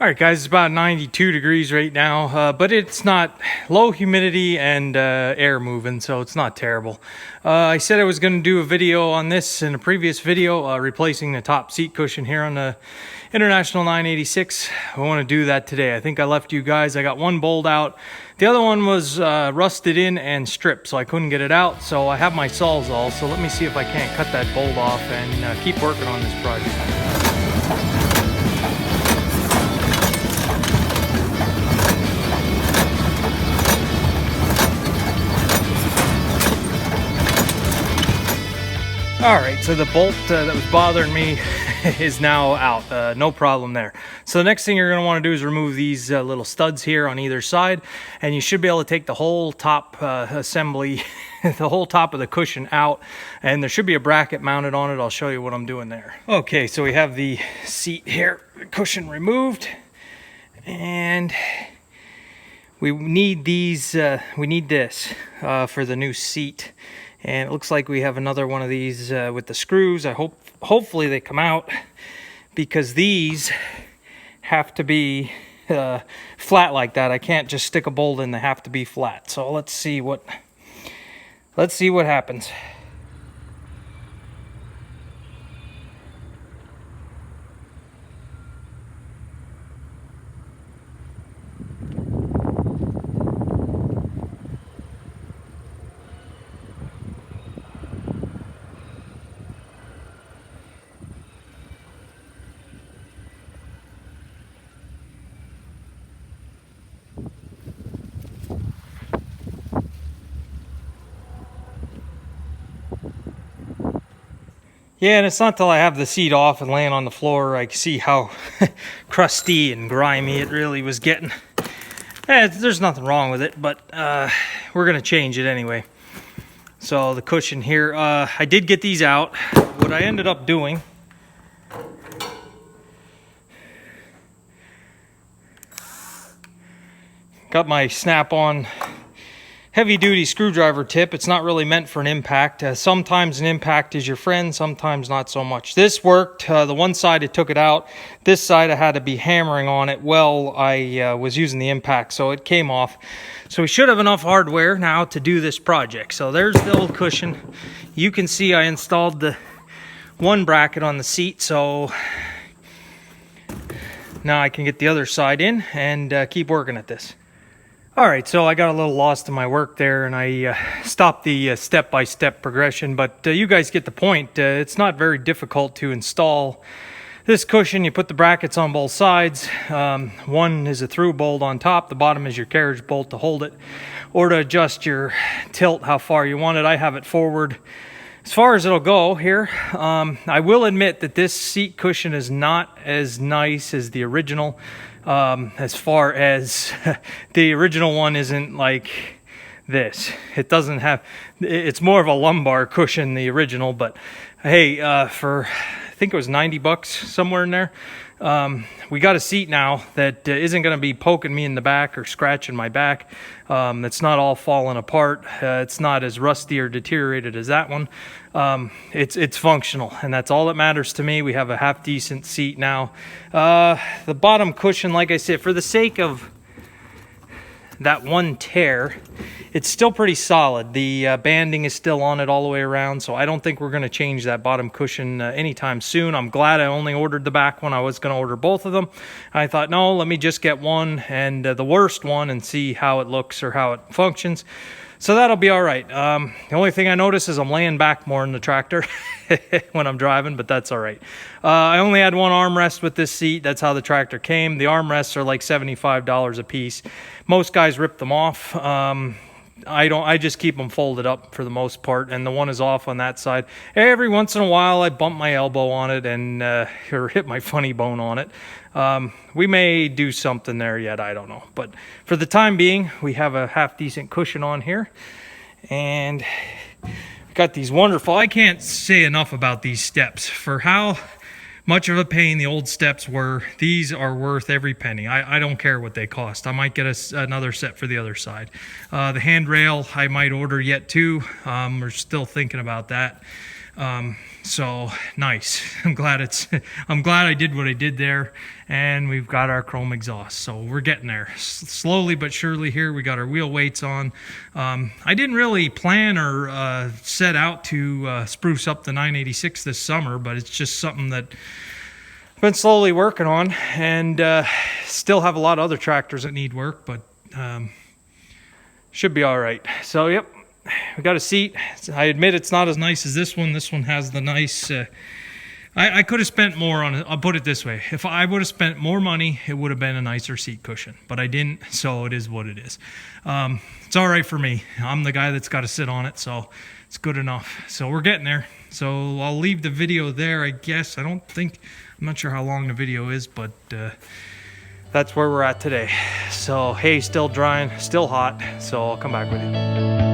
All right, guys, it's about 92 degrees right now, but it's not low humidity and air moving, so it's not terrible. I said I was going to do a video on this in a previous video, replacing the top seat cushion here on the International 986. I want to do that today. I think I left you guys. I got one bolt out. The other one was rusted in and stripped, so I couldn't get it out. So I have my Sawzall, so let me see if I can't cut that bolt off and keep working on this project. All right, so the bolt that was bothering me is now out. No problem there. So the next thing you're going to want to do is remove these little studs here on either side, and you should be able to take the whole top assembly, the whole top of the cushion out, and there should be a bracket mounted on it. I'll show you what I'm doing there. Okay, so we have the seat here, the cushion removed, and we need these. We need this for the new seat. And it looks like we have another one of these with the screws. Hopefully they come out, because these have to be flat like that. I can't just stick a bolt in. They have to be flat. So let's see what happens. Yeah, and it's not till I have the seat off and laying on the floor I can see how crusty and grimy it really was getting. There's nothing wrong with it, but we're going to change it anyway. So the cushion here, I did get these out. What I ended up doing, got my Snap-on heavy-duty screwdriver tip. It's not really meant for an impact. Sometimes an impact is your friend, sometimes not so much. This worked. The one side it took it out. This side I had to be hammering on it while I was using the impact, so it came off. So we should have enough hardware now to do this project. So there's the old cushion. You can see I installed the one bracket on the seat, so now I can get the other side in and keep working at this. All right, so I got a little lost in my work there, and I stopped the step-by-step progression, but you guys get the point. It's not very difficult to install this cushion. You put the brackets on both sides. One is a through bolt on top. The bottom is your carriage bolt to hold it, or to adjust your tilt how far you want it. I have it forward as far as it'll go here. I will admit that this seat cushion is not as nice as the original. As far as the original one isn't like this. It doesn't have, it's more of a lumbar cushion, the original, but hey, for I think it was 90 bucks, somewhere in there, we got a seat now that isn't going to be poking me in the back or scratching my back. It's not all falling apart. It's not as rusty or deteriorated as that one. It's functional, and that's all that matters to me. We have a half decent seat now. The bottom cushion, like I said, for the sake of that one tear, it's still pretty solid. The banding is still on it all the way around, so I don't think we're going to change that bottom cushion anytime soon. I'm glad I only ordered the back one. I was going to order both of them. I thought, no, let me just get one, and the worst one, and see how it looks or how it functions. So that'll be all right. The only thing I notice is I'm laying back more in the tractor when I'm driving, but that's all right. I only had one armrest with this seat. That's how the tractor came. The armrests are like $75 a piece. Most guys rip them off. I don't. I just keep them folded up for the most part, and the one is off on that side. Every once in a while, I bump my elbow on it and or hit my funny bone on it. We may do something there yet. I don't know. But for the time being, we have a half decent cushion on here, and got these wonderful. I can't say enough about these steps for how much of a pain the old steps were. These are worth every penny. I don't care what they cost. I might get another set for the other side. The handrail I might order yet too. We're still thinking about that. So nice. I'm glad I did what I did there, and we've got our chrome exhaust. So we're getting there slowly but surely here. We got our wheel weights on. I didn't really plan or set out to spruce up the 986 this summer, but it's just something that I've been slowly working on, and still have a lot of other tractors that need work, but should be all right. So yep, we got a seat. I admit it's not as nice as this one. This one has the nice I could have spent more on it. I'll put it this way: if I would have spent more money, it would have been a nicer seat cushion, but I didn't, so it is what it is. It's all right for me. I'm the guy that's got to sit on it, so it's good enough. So we're getting there. So I'll leave the video there, I guess. I'm not sure how long the video is, but that's where we're at today. So hay still drying, still hot, so I'll come back with you.